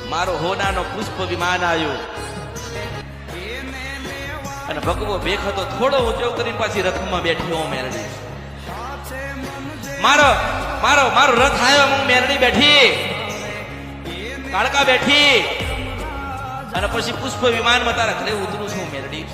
મારો હોનાનો પુષ્પ વિમાન આવ્યો અને ભગવો ભેખ હતો થોડો ઊંચો કરીને પાછી રથમાં બેઠી હું મેરડી મારો મારો મારો રથ આવ્યો હું મેરડી બેઠી કાળકા બેઠી અને પછી પુષ્પ વિમાનમાં તારા ઘરે ઉતરું છું મેરડી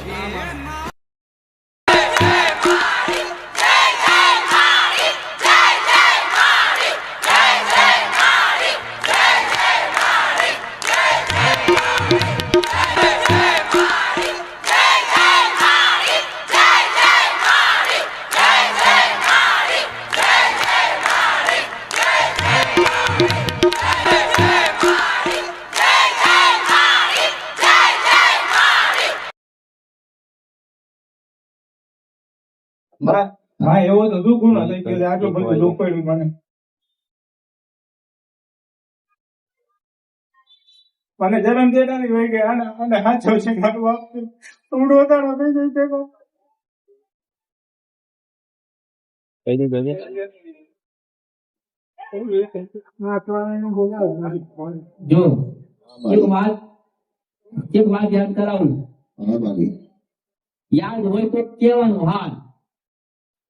હા એવો તો દુઃખ થઈ ગયો આટલું બધું દુઃખ પડ્યું મને જન્મ દેતા ની હોય ગયા અને હાચો છે મારું બાપ થોડું વધારો થઈ જાય જો એક વાત યાદ કરાવું યાદ હોય તો કેવાનું હા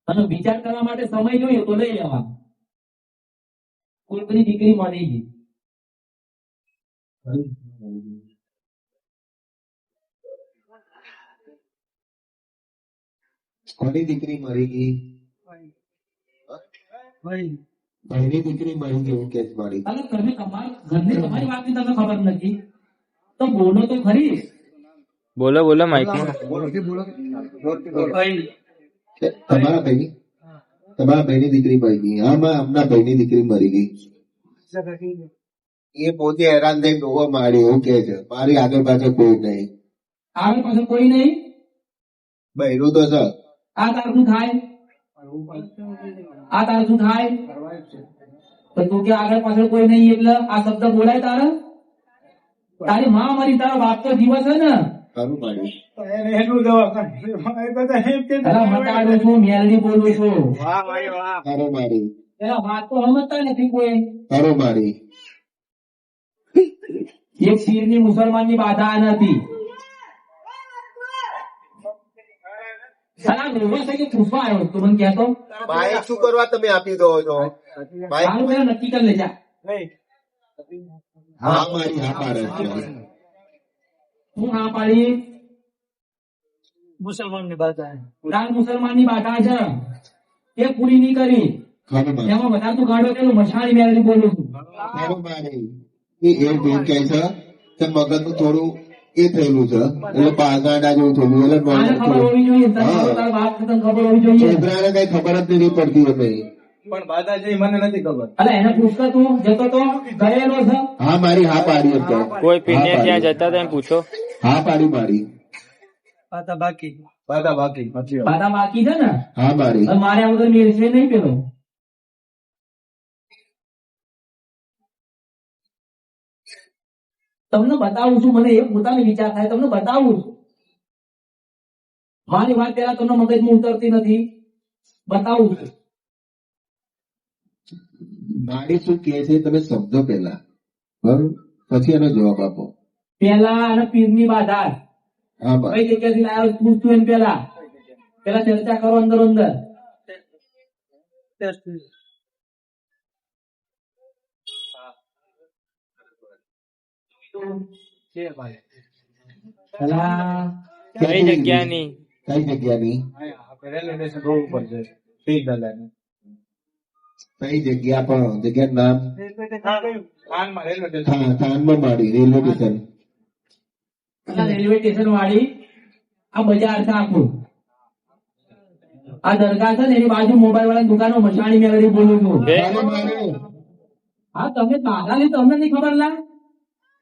અને વિચાર કરવા માટે સમય જોઈએ તો લઈ લેવા કોઈ બધી દીકરી મળી ગઈ કોની દીકરી મરી ગઈ ભાઈની દીકરી મરી ગઈ એવું કે મારી અને તમે ઘરની તમારી વાતની તમને ખબર નથી તો બોલો તો ખરી બોલો બોલો માઇકમાં તમારા ભાઈની દીકરી મરી ગઈ હા હમણાં ભાઈની દીકરી મરી ગઈ એ પોતે હેરાન થઈ ડોવો મારી એવું કે છે મારી આગળ પાછળ કોઈ નહીં આગળ પાછળ કોઈ નહીં બૈરું તો છે આ તાર શું થાય આ તાર શું થાય તો તું કે આગળ પાછળ કોઈ નહીં એટલે આ શબ્દ બોલાય તારે તારી માં મરી તારો બાપ તો દિવસ છે ને ખરું મારી એટલું મટાડું છું મેલડી બોલું છું ખરું મારી એના વાત તો સમજતા નથી કોઈ ખરું મારી એક શીરની મુસલમાન ની બાધા નથી પૂછવા આવ્યો તું મને કહેતો બાઈક શું કરવા તમે આપી દો છો નક્કી કરી લેજા હા મારી હા પાડે છે હું હા પાડી મુસલમાન ની બાધા મુસલમાન ની બાધા છે એ પૂરી નહીં કરી ખરું મારી એમાં બધા તું ગાડો પેલું મસાણી મેળવી બોલું છું ખરું મારી એવું બેન કહે છે કે મગજ નું થોડું એ થયેલું છે એટલે પાગાડા જેવું થયેલું એટલે આને ખબર હોવી જોઈએ તારા બાપ તને ખબર હોવી જોઈએ છોકરાને કઈ ખબર જ નહીં પડતી હતી પણ બાધા જેવી મને નથી ખબર અલે એને પૂછતો તું જતો તો ગયેલો છે હા મારી હા પાડી હતો કોઈ પીને ત્યાં જતા હતા એમ પૂછો હા પાડી મારી બાધા બાકી બાધા બાકી છે ને હા મારી અને મારે આ વગર મેળશે નહીં પેલો તમને બતાવું છું મને એ પોતાનો વિચાર થાય તમને બતાવું છું મારી વાત પેલા તમને મગજમાં ઉતરતી નથી બતાવું છું મારી શું કે છે તમે સમજો પેલા બરોબર પછી એનો જવાબ આપો પેલા અને પીરની બાધા હા કઈ મારી જગ્યાથી લાવ્યો પૂછતું એને પેલા ચર્ચા કરો અંદર અંદર કઈ જગ્યાની કઈ જગ્યાની રેલવે સ્ટેશન રોડ ઉપર છે કઈ જગ્યા પણ જગ્યા નામ થાનમાં રેલવે સ્ટેશન થાનમાં મારી રેલવે સ્ટેશન રેલવે સ્ટેશન વાળી આ બજાર છે આખું આ દરગાહ છે ને એની બાજુ મોબાઈલ વાળા દુકાનો મસાણી મેળવી બોલું છું હા તમે દાદા ને તમને નહીં ખબર લા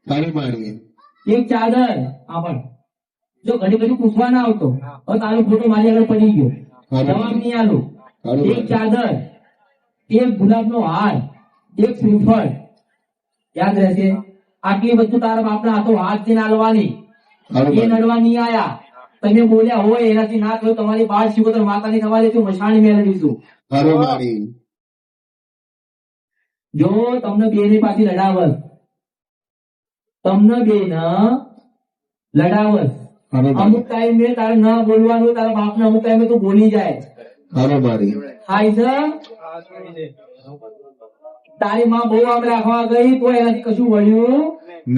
તારી મારી એક ચાદર આપણ જો ઘડી ઘડી પૂછવા ના આવતો હવે તારો ફોટો મારી આગળ પડી ગયો જવાબ નહીં આલો એક ચાદર એક ગુલાબનો હાર એક શ્રીફળ યાદ રહેશે આટલી વસ્તુ તારા બાપના હાથો હાથ થી નાલવાની એ નડવા નહીં આયા તમે બોલ્યા હોય એનાથી ના થયું તમારી બાળ શિવોતર માતાની તમારી મસાણી મેળવીશું જો તમને બે ની પાછી લડાવત તમને બે લડાવસ બરોબર અમુક ટાઈમે તારે ન બોલવાનું, તારા બાપને અમુક ટાઈમે તું બોલી જાય. બરોબર થાય છે તારી માં બહુ આમ રાખવા ગઈ તો એનાથી કશું વળ્યું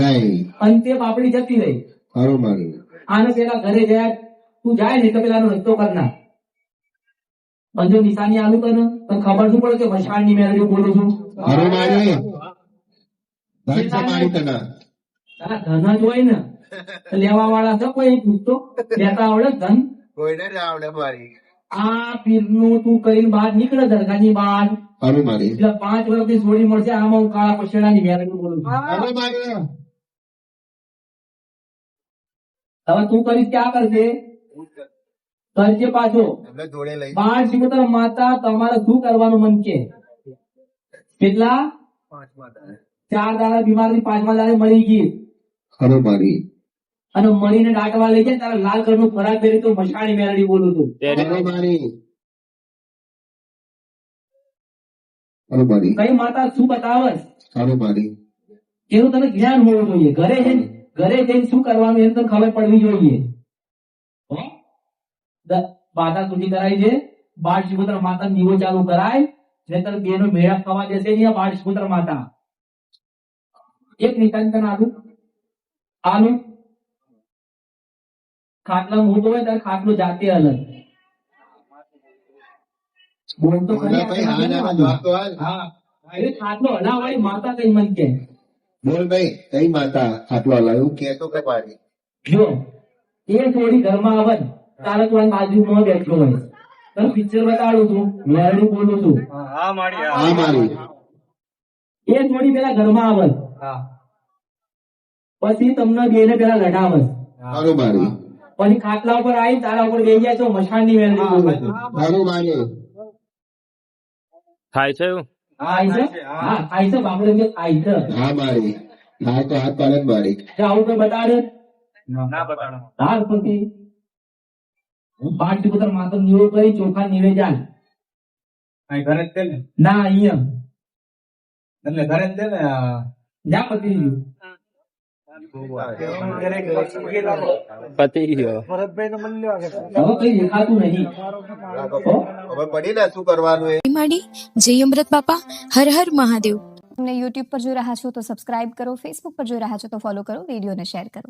નહીં. અંતે બાપડી જતી રહી. બરોબર આને પેલા ઘરે જાય, તું જાય ને તો પેલાનો રસ્તો કરના. પણ જો નિશાની આલુ કર તને ખબર શું પડે કે મશાળની મેળવી બોલું છું. બરોબર ધન છે મારી તને. તારા ધન જ હોય ને તો લેવા વાળા છે કોઈ પૂછતો લેતા આવડે ધન? કોઈને જ આવડે મારી. આ પીરનું તું કરીને બહાર નીકળે દરગાહની બહાર બરોબર એટલે 5 વર્ષની સોડી મળશે. આમાં હું કાળા પછેડાની મેળવી બોલું છું. બરોબર હવે તું કરીશ ક્યાં કરશે? કરજે પાછો. એમને જોડે લઈ 12 સિકોતર માતા તમારે શું કરવાનું મન કે? કેટલા? 4 દાડા બીમારી 5મા દાડે મરી ગઈ બરોબર અને મરીને દાટવા લઈ જાય તારા લાલ કલરનું ફરાક પહેરી તો મશાણી મેળવી બોલું છું. બરોબર કઈ માતા શું બતાવે બરોબર એનું તને જ્ઞાન હોવું જોઈએ. ઘરે જઈને શું કરવાનું એનું તને ખબર પડવી જોઈએ. હો? બાધા સુધી કરાય છે 12 સિકોતર માતા દીવો ચાલુ કરાય ને તને બેનો મેળા થવા દેશે નહીં આ 12 સિકોતર માતા. એક નિશાન તને આલુ ખાટલા મોટો હોય ત્યારે ખાટલો જાતે અલગ બોલતો ખરી. ભાઈ હા ના જવાબ તો હાલ. હા એ ખાટલો હલાવાળી માતા કઈ મન કે બોલ ભાઈ કઈ માતા આટલો હલાવ્યું કેતો કે પાડી. જો એ થોડી ઘરમાં આવે ને, તારે તું બાજુમાં બેઠો હોય તને પિક્ચર બતાડું છું મેળવી બોલું છું. હા મારી એ થોડી પેલા ઘરમાં આવે પછી તમને બેને પેલા લડાવે બરોબર પછી ખાટલા ઉપર આવી તારા ઉપર બેસી જાય તો મશાનની મેળવી બોલું છું. બરોબર થાય છે એવું? હા આઈ છે. હા આઈ છે બાપડે કે આઈ છે. હા મારી હા તો હાથ પાડે જ મારી. આવું તો બતાડે ના બતાડો. હા પછી 5 સિકોતર માતા નીવો કરી ચોખા નીવે જાય ઘરે જ તે ને ના અહીંયા એટલે ઘરે જ તે ને જ્યાં પતી ગયું. પતી ગયો. હવે કઈ દેખાતું નહીં. ખબર પડી ને શું કરવાનું એ. માંડી જય અમૃત બાપા હર હર મહાદેવ. તમને યુટ્યુબ પર જોઈ રહ્યા છો તો સબસ્ક્રાઇબ કરો, ફેસબુક પર જોઈ રહ્યા છો તો ફોલો કરો, વિડીયોને શેર કરો.